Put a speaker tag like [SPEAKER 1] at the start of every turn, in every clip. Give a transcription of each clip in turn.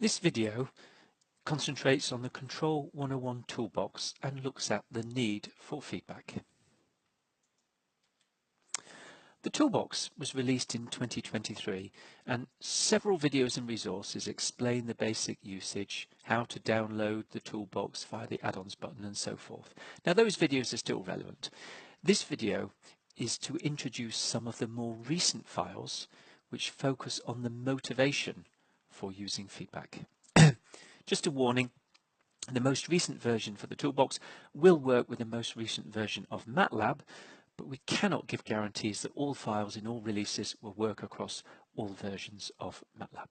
[SPEAKER 1] This video concentrates on the Control 101 toolbox and looks at the need for feedback. The toolbox was released in 2023 and several videos and resources explain the basic usage, how to download the toolbox via the add-ons button and so forth. Now those videos are still relevant. This video is to introduce some of the more recent files which focus on the motivation for using feedback. Just a warning, the most recent version for the toolbox will work with the most recent version of MATLAB, but we cannot give guarantees that all files in all releases will work across all versions of MATLAB.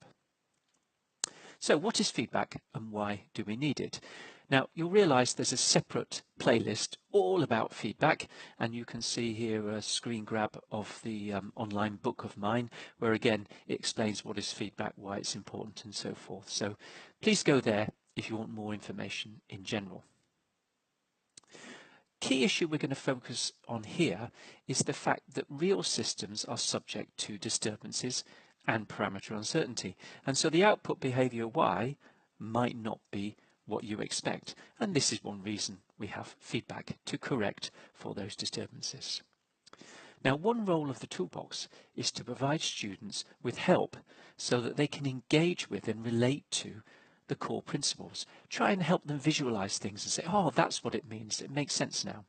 [SPEAKER 1] So what is feedback and why do we need it? Now you'll realize there's a separate playlist all about feedback, and you can see here a screen grab of the online book of mine where again it explains what is feedback, why it's important and so forth. So please go there if you want more information in general. Key issue we're going to focus on here is the fact that real systems are subject to disturbances and parameter uncertainty, and so the output behavior Y might not be what you expect, and this is one reason we have feedback to correct for those disturbances. Now one role of the toolbox is to provide students with help so that they can engage with and relate to the core principles. Try and help them visualize things and say, oh, that's what it means, it makes sense now.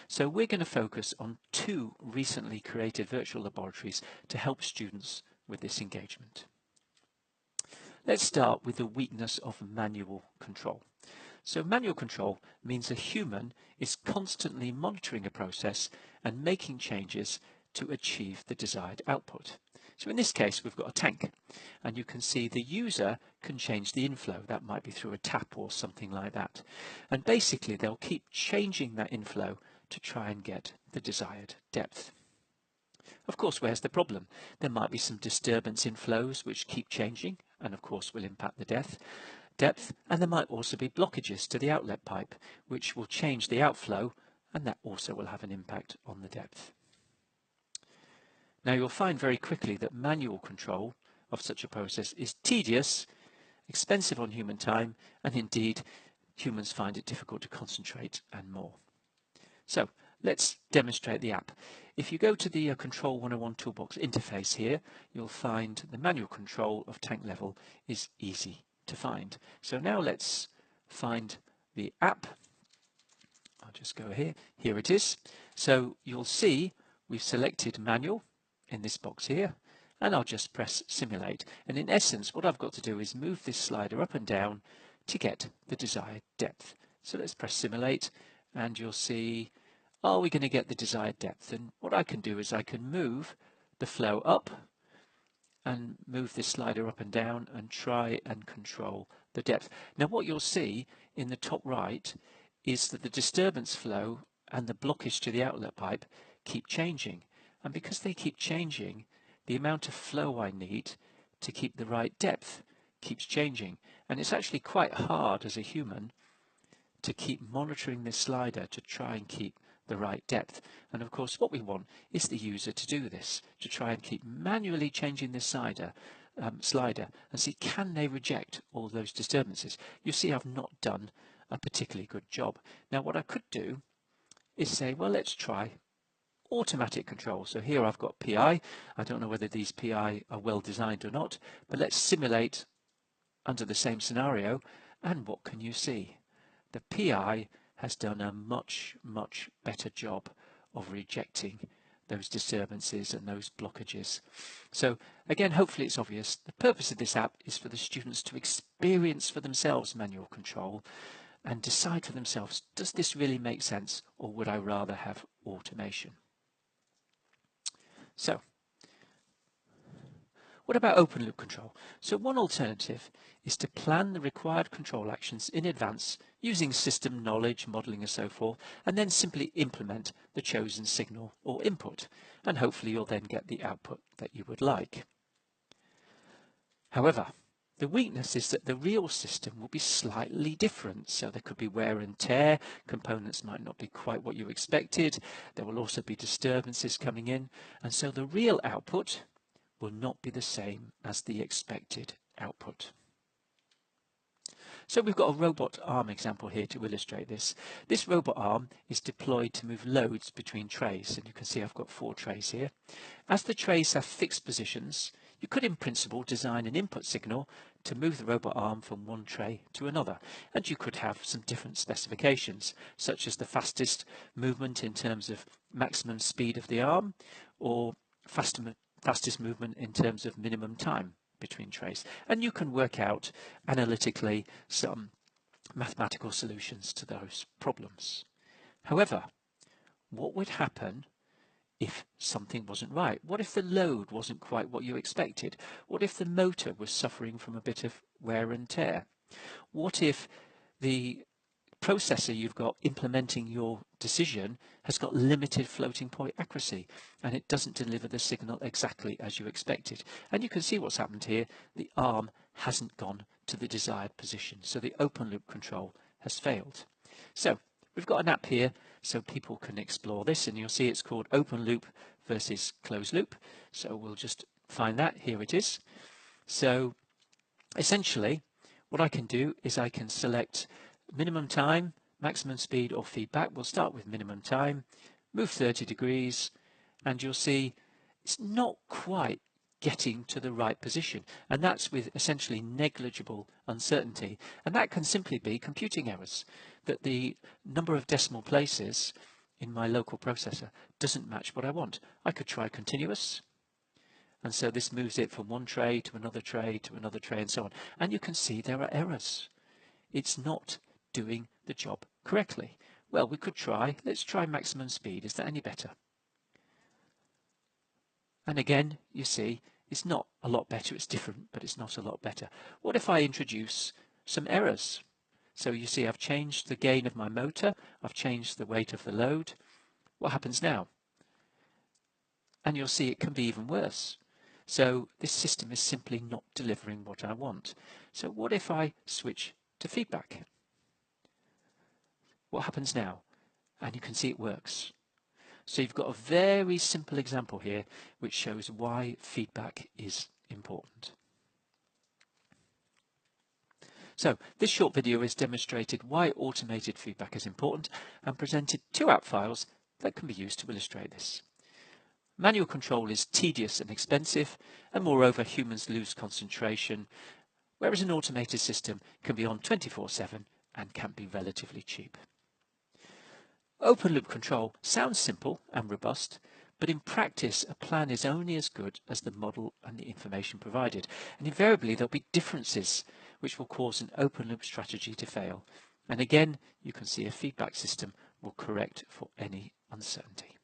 [SPEAKER 1] So we're going to focus on two recently created virtual laboratories to help students with this engagement. Let's start with the weakness of manual control. So manual control means a human is constantly monitoring a process and making changes to achieve the desired output. So in this case we've got a tank, and you can see the user can change the inflow. That might be through a tap or something like that, and basically they'll keep changing that inflow to try and get the desired depth. Of course, where's the problem? There might be some disturbance in flows which keep changing and of course will impact the depth, and there might also be blockages to the outlet pipe which will change the outflow, and that also will have an impact on the depth. Now you'll find very quickly that manual control of such a process is tedious, expensive on human time, and indeed humans find it difficult to concentrate and more. So let's demonstrate the app. If you go to the Control 101 Toolbox interface here, you'll find the manual control of tank level is easy to find. So now let's find the app. I'll just go here. Here it is. So you'll see we've selected manual in this box here, and I'll just press simulate. And in essence, what I've got to do is move this slider up and down to get the desired depth. So let's press simulate, and you'll see, are we going to get the desired depth? And what I can do is I can move the flow up and move this slider up and down and try and control the depth. Now what you'll see in the top right is that the disturbance flow and the blockage to the outlet pipe keep changing, and because they keep changing, the amount of flow I need to keep the right depth keeps changing, and it's actually quite hard as a human to keep monitoring this slider to try and keep the right depth. And of course what we want is the user to do this, to try and keep manually changing this slider and see, can they reject all those disturbances. You see I've not done a particularly good job. Now what I could do is say, well, let's try automatic control. So here I've got PI. I don't know whether these PI are well designed or not, but let's simulate under the same scenario, and what can you see? The PI has done a much better job of rejecting those disturbances and those blockages. So again, hopefully it's obvious. The purpose of this app is for the students to experience for themselves manual control and decide for themselves, does this really make sense, or would I rather have automation? So what about open loop control? So one alternative is to plan the required control actions in advance using system knowledge, modeling and so forth, and then simply implement the chosen signal or input, and hopefully you'll then get the output that you would like. However, the weakness is that the real system will be slightly different, so there could be wear and tear, components might not be quite what you expected, there will also be disturbances coming in, and so the real output will not be the same as the expected output. So we've got a robot arm example here to illustrate this. This robot arm is deployed to move loads between trays, and you can see I've got 4 trays here. As the trays have fixed positions, you could in principle design an input signal to move the robot arm from one tray to another, and you could have some different specifications, such as the fastest movement in terms of maximum speed of the arm, or fastest movement in terms of minimum time between trays, and you can work out analytically some mathematical solutions to those problems. However, what would happen if something wasn't right? What if the load wasn't quite what you expected? What if the motor was suffering from a bit of wear and tear? What if the processor you've got implementing your decision has got limited floating point accuracy and it doesn't deliver the signal exactly as you expected? And you can see what's happened here. The arm hasn't gone to the desired position, so the open loop control has failed. So we've got an app here so people can explore this, and you'll see it's called open loop versus closed loop. So we'll just find that. Here it is. So essentially what I can do is I can select minimum time, maximum speed or feedback. We'll start with minimum time, move 30 degrees, and you'll see it's not quite getting to the right position, and that's with essentially negligible uncertainty, and that can simply be computing errors, that the number of decimal places in my local processor doesn't match what I want. I could try continuous, and so this moves it from one tray to another tray to another tray and so on, and you can see there are errors. It's not doing the job correctly. Well, we could try, let's try maximum speed. Is that any better? And again, you see, it's not a lot better. It's different, but it's not a lot better. What if I introduce some errors? So you see I've changed the gain of my motor, I've changed the weight of the load. What happens now? And you'll see it can be even worse. So this system is simply not delivering what I want. So what if I switch to feedback? What happens now? And you can see it works. So you've got a very simple example here which shows why feedback is important. So this short video has demonstrated why automated feedback is important and presented 2 app files that can be used to illustrate this. Manual control is tedious and expensive, and moreover humans lose concentration, whereas an automated system can be on 24/7 and can be relatively cheap. Open loop control sounds simple and robust, but in practice a plan is only as good as the model and the information provided, and invariably there'll be differences which will cause an open loop strategy to fail. And again, you can see a feedback system will correct for any uncertainty.